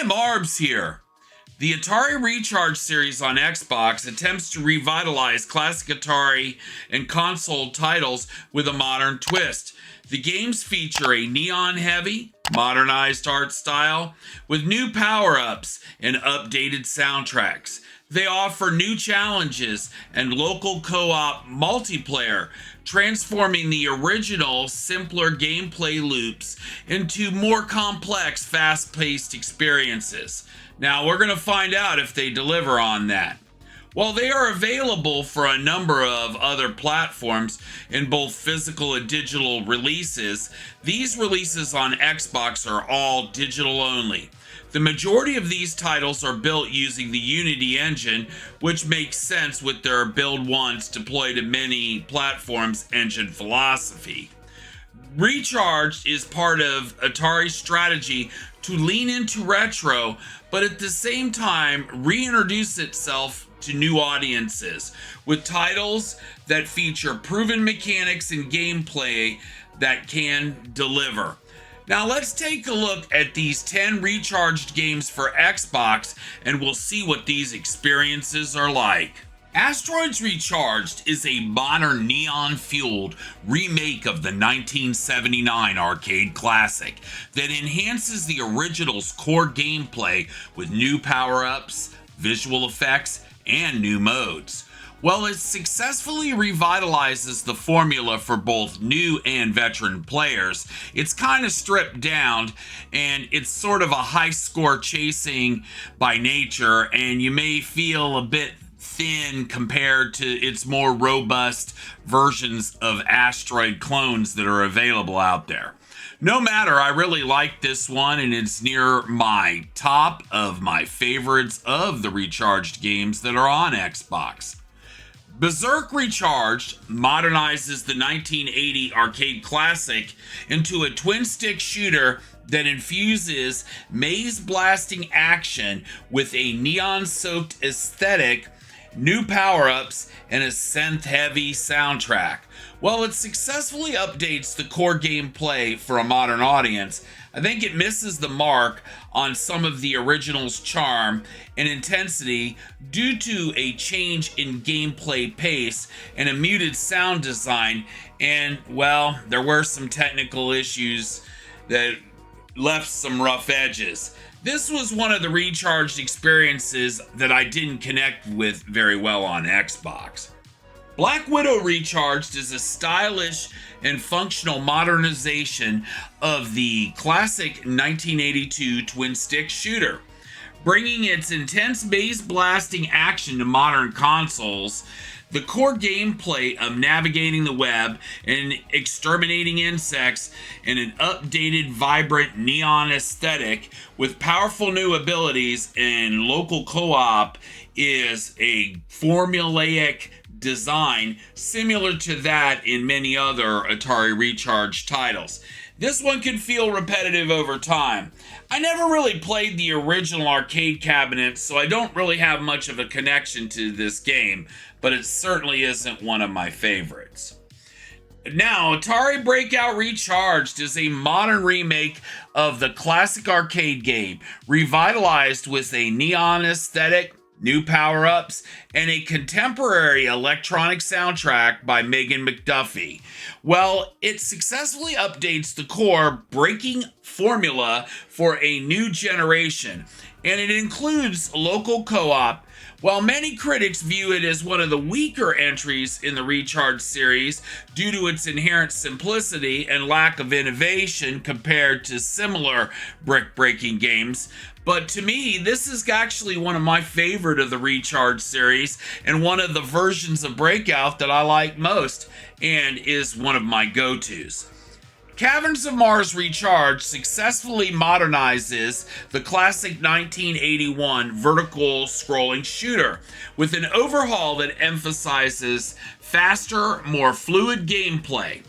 Marbs here. The Atari Recharged Series on Xbox attempts to revitalize classic Atari and console titles with a modern twist. The games feature a neon-heavy, modernized art style with new power-ups and updated soundtracks. They offer new challenges and local co-op multiplayer, transforming the original, simpler gameplay loops into more complex, fast-paced experiences. Now, we're going to find out if they deliver on that. While they are available for a number of other platforms in both physical and digital releases, these releases on Xbox are all digital only. The majority of these titles are built using the Unity engine, which makes sense with their build once, deploy to many platforms engine philosophy. Recharged is part of Atari's strategy to lean into retro, but at the same time reintroduce itself to new audiences with titles that feature proven mechanics and gameplay that can deliver. Now let's take a look at these 10 recharged games for Xbox and we'll see what these experiences are like. Asteroids Recharged is a modern neon-fueled remake of the 1979 arcade classic that enhances the original's core gameplay with new power-ups, visual effects, and new modes. Well, it successfully revitalizes the formula for both new and veteran players. It's kind of stripped down, and it's sort of a high score chasing by nature, and you may feel a bit thin compared to its more robust versions of Asteroid clones that are available out there. No matter, I really like this one, and it's near my top of my favorites of the recharged games that are on Xbox. Berserk Recharged modernizes the 1980 arcade classic into a twin-stick shooter that infuses maze-blasting action with a neon-soaked aesthetic, new power-ups, and a synth-heavy soundtrack. While it successfully updates the core gameplay for a modern audience, I think it misses the mark on some of the original's charm and intensity due to a change in gameplay pace and a muted sound design, and, well, there were some technical issues that left some rough edges. This was one of the recharged experiences that I didn't connect with very well on Xbox. Black Widow Recharged is a stylish and functional modernization of the classic 1982 twin-stick shooter. Bringing its intense maze-blasting action to modern consoles, the core gameplay of navigating the web and exterminating insects in an updated, vibrant neon aesthetic with powerful new abilities and local co-op is a formulaic design similar to that in many other Atari Recharged titles. This one can feel repetitive over time. I never really played the original arcade cabinet, so I don't really have much of a connection to this game, but it certainly isn't one of my favorites. Now, Atari Breakout Recharged is a modern remake of the classic arcade game, revitalized with a neon aesthetic, new power-ups, and a contemporary electronic soundtrack by Megan McDuffee. Well, it successfully updates the core breaking formula for a new generation, and it includes local co-op. While many critics view it as one of the weaker entries in the Recharged series due to its inherent simplicity and lack of innovation compared to similar brick-breaking games, but to me, this is actually one of my favorite of the Recharged series and one of the versions of Breakout that I like most and is one of my go-tos. Caverns of Mars Recharged successfully modernizes the classic 1981 vertical scrolling shooter with an overhaul that emphasizes faster, more fluid gameplay.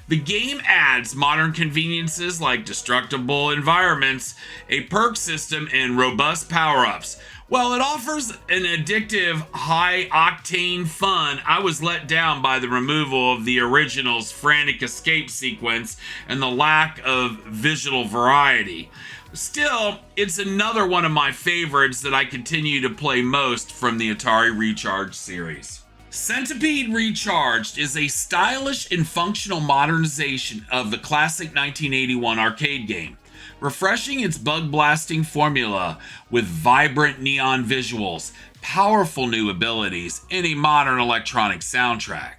The game adds modern conveniences like destructible environments, a perk system, and robust power-ups. While it offers an addictive, high-octane fun, I was let down by the removal of the original's frantic escape sequence and the lack of visual variety. Still, it's another one of my favorites that I continue to play most from the Atari Recharged series. Centipede Recharged is a stylish and functional modernization of the classic 1981 arcade game, refreshing its bug-blasting formula with vibrant neon visuals, powerful new abilities, and a modern electronic soundtrack.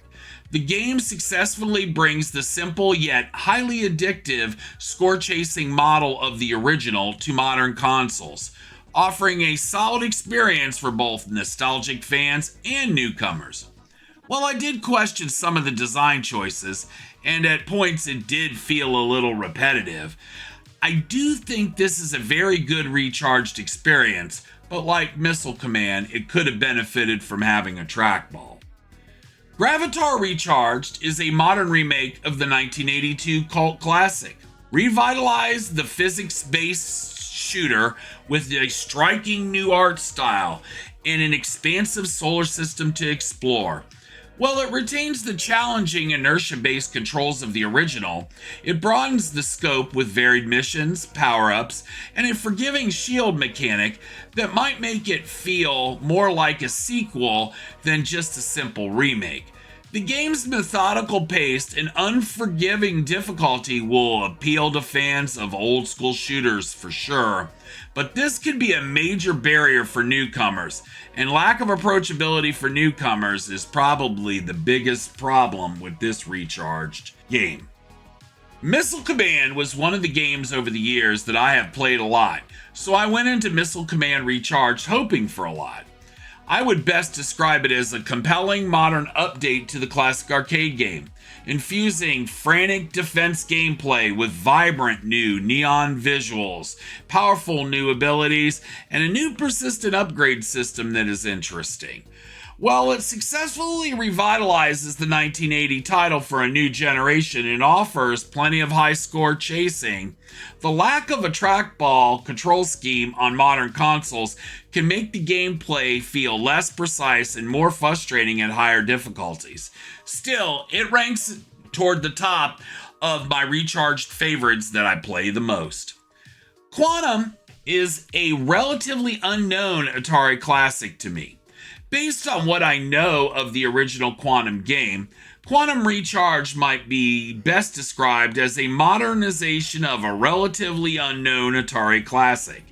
The game successfully brings the simple yet highly addictive score-chasing model of the original to modern consoles, offering a solid experience for both nostalgic fans and newcomers. While I did question some of the design choices, and at points it did feel a little repetitive, I do think this is a very good Recharged experience, but like Missile Command, it could have benefited from having a trackball. Gravitar Recharged is a modern remake of the 1982 cult classic. Revitalized the physics-based shooter with a striking new art style and an expansive solar system to explore. While it retains the challenging inertia-based controls of the original, it broadens the scope with varied missions, power-ups, and a forgiving shield mechanic that might make it feel more like a sequel than just a simple remake. The game's methodical pace and unforgiving difficulty will appeal to fans of old-school shooters for sure, but this could be a major barrier for newcomers, and lack of approachability for newcomers is probably the biggest problem with this Recharged game. Missile Command was one of the games over the years that I have played a lot, so I went into Missile Command Recharged hoping for a lot. I would best describe it as a compelling modern update to the classic arcade game, infusing frantic defense gameplay with vibrant new neon visuals, powerful new abilities, and a new persistent upgrade system that is interesting. While it successfully revitalizes the 1980 title for a new generation and offers plenty of high score chasing, the lack of a trackball control scheme on modern consoles can make the gameplay feel less precise and more frustrating at higher difficulties. Still, it ranks toward the top of my Recharged favorites that I play the most. Quantum is a relatively unknown Atari classic to me. Based on what I know of the original Quantum game, Quantum Recharged might be best described as a modernization of a relatively unknown Atari classic,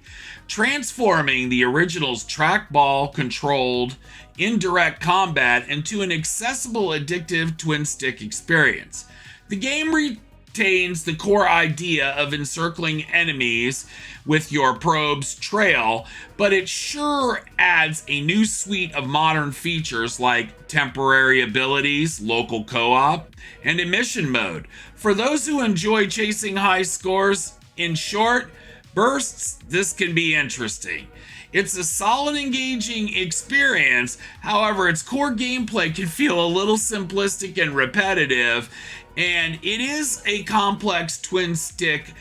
transforming the original's trackball-controlled indirect combat into an accessible, addictive twin-stick experience. The game retains the core idea of encircling enemies with your probe's trail, but it sure adds a new suite of modern features like temporary abilities, local co-op, and a mission mode. For those who enjoy chasing high scores in short bursts, this can be interesting. It's a solid, engaging experience. However, its core gameplay can feel a little simplistic and repetitive, and it is a complex twin-stick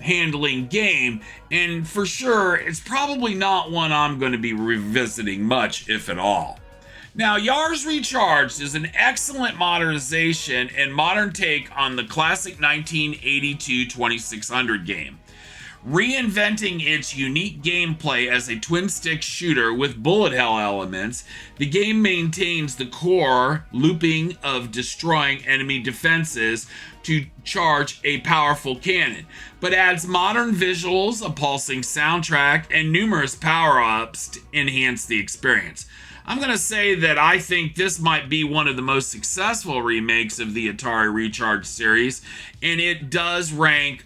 handling game, and for sure, it's probably not one I'm going to be revisiting much, if at all. Now, Yars Recharged is an excellent modernization and modern take on the classic 1982 2600 game. Reinventing its unique gameplay as a twin-stick shooter with bullet hell elements, the game maintains the core looping of destroying enemy defenses to charge a powerful cannon, but adds modern visuals, a pulsing soundtrack, and numerous power-ups to enhance the experience. I'm going to say that I think this might be one of the most successful remakes of the Atari Recharged series, and it does rank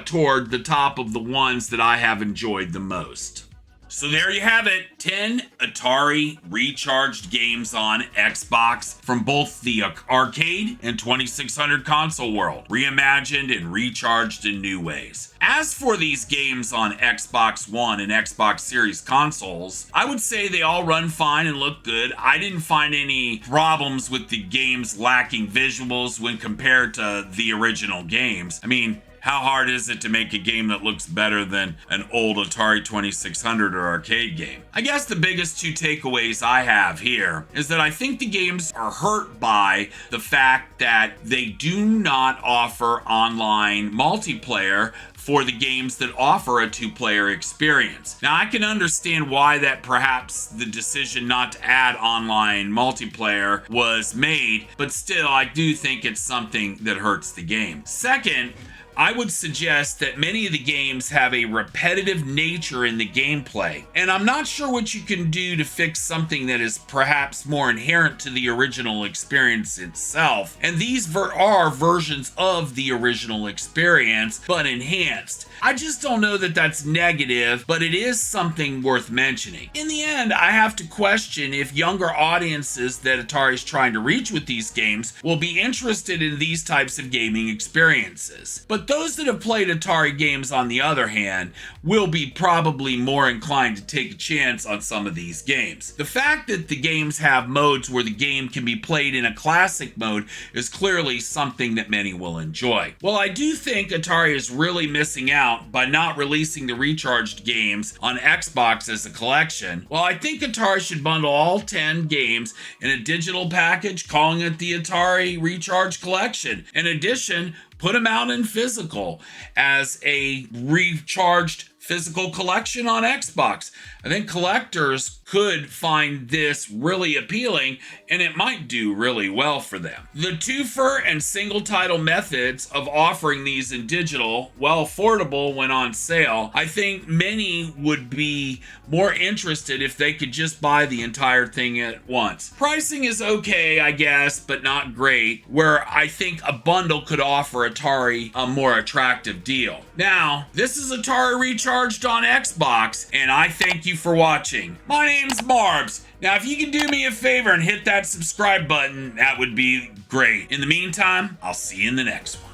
toward the top of the ones that I have enjoyed the most. So there you have it, 10 Atari Recharged games on Xbox from both the arcade and 2600 console world, reimagined and recharged in new ways. As for these games on Xbox One and Xbox Series consoles, I would say they all run fine and look good. I didn't find any problems with the games lacking visuals when compared to the original games. I mean, how hard is it to make a game that looks better than an old Atari 2600 or arcade game? I guess the biggest two takeaways I have here is that I think the games are hurt by the fact that they do not offer online multiplayer for the games that offer a two-player experience. Now, I can understand why that perhaps the decision not to add online multiplayer was made, but still, I do think it's something that hurts the game. Second, I would suggest that many of the games have a repetitive nature in the gameplay, and I'm not sure what you can do to fix something that is perhaps more inherent to the original experience itself. And these are versions of the original experience, but enhanced. I just don't know that that's negative, but it is something worth mentioning. In the end, I have to question if younger audiences that Atari is trying to reach with these games will be interested in these types of gaming experiences. But those that have played Atari games, on the other hand, will be probably more inclined to take a chance on some of these games. The fact that the games have modes where the game can be played in a classic mode is clearly something that many will enjoy. Well, I do think Atari is really missing out by not releasing the Recharged games on Xbox as a collection. Well, I think Atari should bundle all 10 games in a digital package, calling it the Atari Recharged Collection. In addition, put them out in physical as a recharged physical collection on Xbox. I think collectors could find this really appealing, and it might do really well for them. The twofer and single title methods of offering these in digital, while affordable when on sale, I think many would be more interested if they could just buy the entire thing at once. Pricing is okay, I guess, but not great, where I think a bundle could offer Atari a more attractive deal. Now, this is Atari Recharged on Xbox, and I thank you for watching. My name's Marbs. Now, if you can do me a favor and hit that subscribe button, that would be great. In the meantime, I'll see you in the next one.